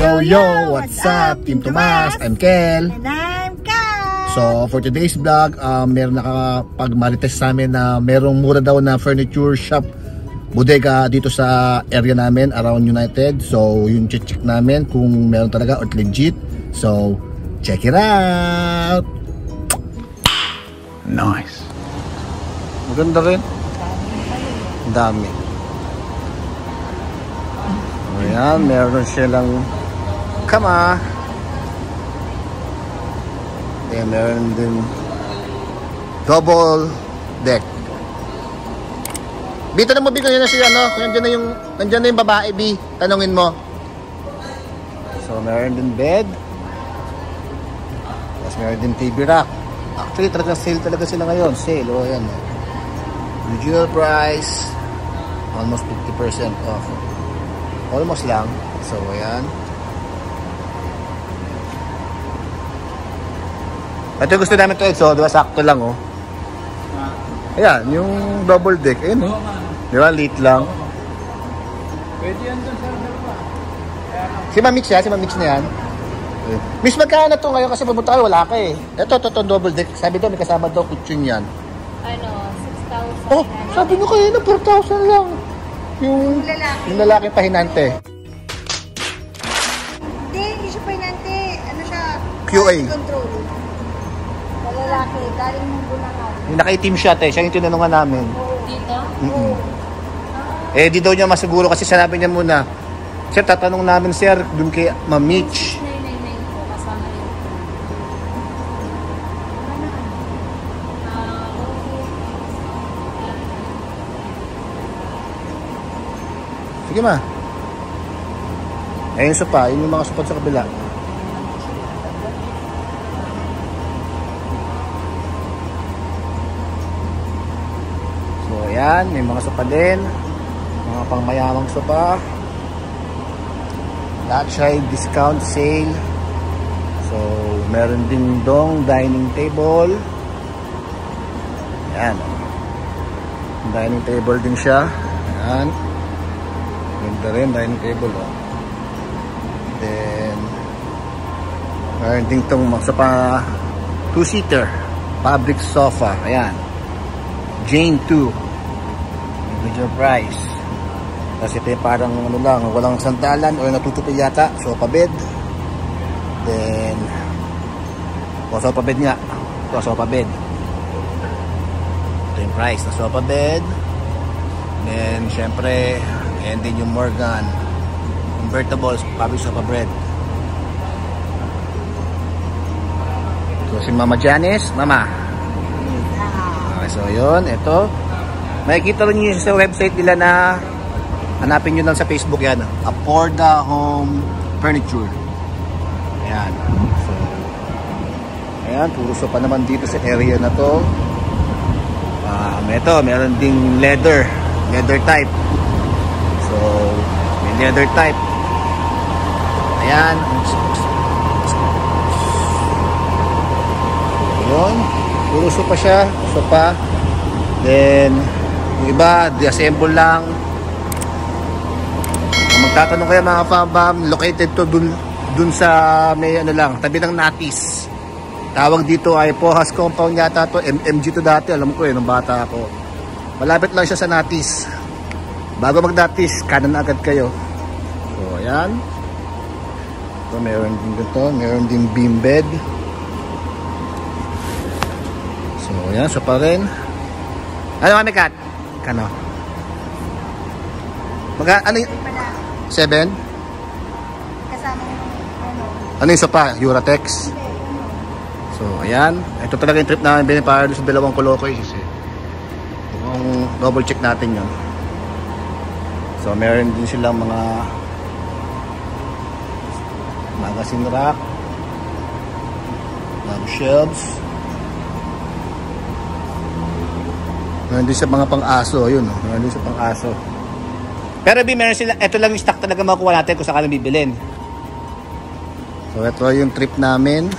Yo! What's up? Team Tomas, I'm Kel. And I'm Kat. So, for today's vlog, meron nakapag-marites sa amin na merong mura daw na furniture shop, bodega dito sa area namin, around United. So, yung check namin kung meron talaga or legit. So, check it out! Nice! Maganda rin. Ang dami. Ayan, meron silang kama. Ayan, meron din double deck. B, tanong mo B kung yun na siya, no? Kung nandiyan na yung babae, B, tanongin mo. So, meron din bed. Tapos meron din TV rack. Actually, talaga sale talaga sila ngayon. Sale, o ayan. Original price, almost 50% off. Almost lang. So, ayan. Ito gusto namin ito. So, diba sakto lang, oh. Ayan, yung double deck. Ayan, oh. Diba, late lang. Pwede yan dun sa dalawa. Si Mamix yan? Si Mamix na yan? Miss, magkano ito ngayon? Kasi pumunta kayo, wala ka eh. Ito, double deck. Sabi daw, may kasama daw kutsyon yan. Ano, 6,000. Oh, sabi nyo kayo na 4,000 lang. Yung lalaking pahinante. Hindi siya pahinante. Ano siya? QA. Control. Lalaki, galing mong Bunangan. Yung naka-team shot eh. Siya yung tinanungan namin. Dito? Eh, di daw niya masiguro kasi sinabi niya muna, sir, tatanong namin sir, dun kay Ma'am Mitch. 999 po, kasama yun. Sige ma. Eh, yung sopa, yun yung mga sopa sa kabila. So, ayan, may mga sopa din. Mga pangmayamang sopa. Lahat siya ay discount sale. So, meron din dong dining table. Ayan. Dining table din siya. Ayan. Ganda rin, dining table, oh. Then, meron din itong sopa 2-seater fabric sofa. Ayan. Jane 2 with your price. Tapos ito yung parang ano lang, walang sandalan o natutupi yata, sofa bed. Then sofa bed nga. Ito sofa bed. Ito yung price na sofa bed. Then syempre, and then yung Morgan convertible fabric sofa bed. So si Mama Janice, Mama. Okay, so yun, ito. Makikita rin nyo sa website nila na hanapin nyo lang sa Facebook yan. Aporda Home Furniture. Ayan. So, ayan, puro sopa naman dito sa area na to. Ito, meron ding leather type. So, may leather type. Ayan. Ayan. Puro sopa siya. Sopa. Then, yung iba, di-assemble lang. Kung magtatanong kayo mga fambam, located to dun sa may ano lang, tabi ng Natis. Tawag dito ay Pohas Compound yata to. MMG to dati, alam ko nung bata ako. Malapit lang siya sa Natis. Bago mag-Natis, kanan agad kayo. So, ayan. So, meron din dito. Meron din beam bed. So, ayan. So, pa rin. Ano kami, Kat? Kano? Ano yung 7? Kasama yung Ano yung sopa? Uratex? So, ayan. Ito talaga yung trip namin bilhin para sa dalawang Colocoy. Yung double check natin yun. So, meron din silang mga magazine rack, shelves. Meron din sa mga pang-aso. Yun, meron din sa pang-aso. Pero meron sila, ito lang yung stock talaga makukuha natin kung sakalang bibilin. So, ito yung trip namin.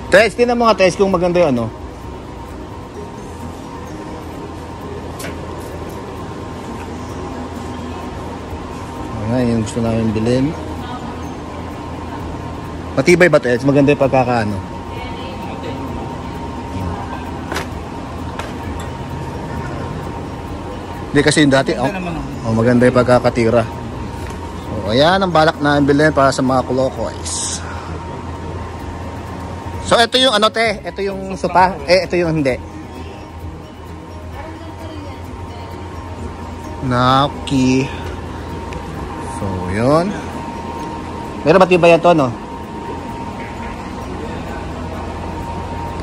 Test din ang mga test kung maganda yung ano. Ayan, yung gusto namin bilhin. Matibay ba ito? Maganda yung pagkakaano. Hindi kasi yung dati, maganda yung pagkakatira. So, ayan ang balak na bilhin para sa mga Kolokoys. So, ito yung ano te? Ito yung sopa? Ito yung hindi. Naki. So, yun. Meron ba tiba yan to, no?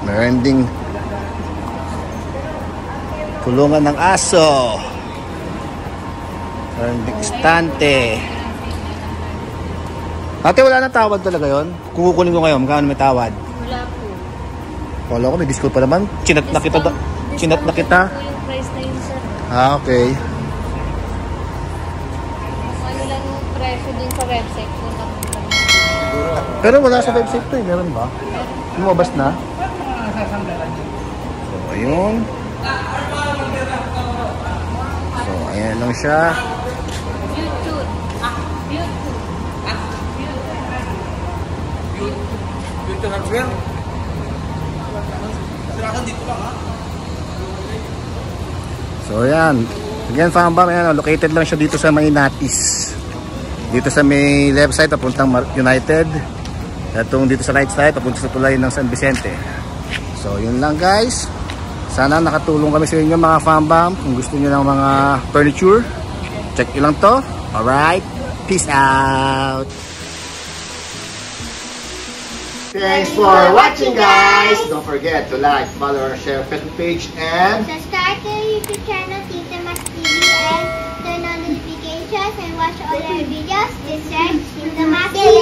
Meron ding kulungan ng aso. Meron ding istante. Ate, wala na tawad talaga yon. Kung kukunin ko ngayon, magkano may tawad? Wala po. Wala ko, may discount pa naman. Chinat na kita. Chinat na kita. Yung price na yun, sir. Okay. Ano lang yung presyo din sa website po. Pero wala sa website to eh. Meron ba? Lumabas na? So, ayun. So, ayan lang siya. YouTube. YouTube hardware. Sirakan dito lang ha. So, ayan. Again, Fambam, ayan, located lang siya dito sa Maynatis. Dito sa may left side, papuntang United. Itong dito sa right side, papunta sa tulay ng San Vicente. So, yun lang guys. Sana nakatulong kami sa inyo mga Fambam. Kung gusto niyo ng mga furniture, check nyo lang to. Alright, peace out! Thanks for watching guys! Don't forget to like, follow, share Facebook page, and subscribe to our YouTube channel, Tita Mas TV, and turn on notifications and watch all our videos. Just search Tita Mas TV.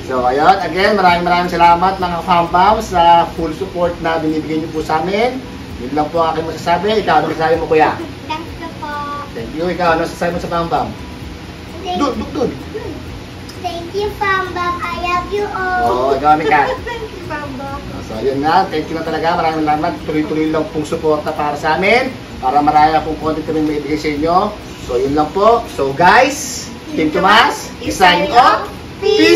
So ayun, again, maraming salamat mga Fambam sa full support na binibigay niyo po sa amin. Yun lang po ang aking masasabi. Ikaw, ano masasabi mo kuya? Thanks po. Thank you. Ikaw, ano masasabi mo sa Fambam? Dud. Thank you, Fambam. I love you all. Oo, ikaw, Mika. Thank you, Bamba. So ayun na, thank you na talaga. Maraming salamat. Tuloy-tuloy lang pong suporta para sa amin. Para marami pong content kami maibigay sa inyo. So yun lang po. So guys, Team Tomas, signing off. Peace!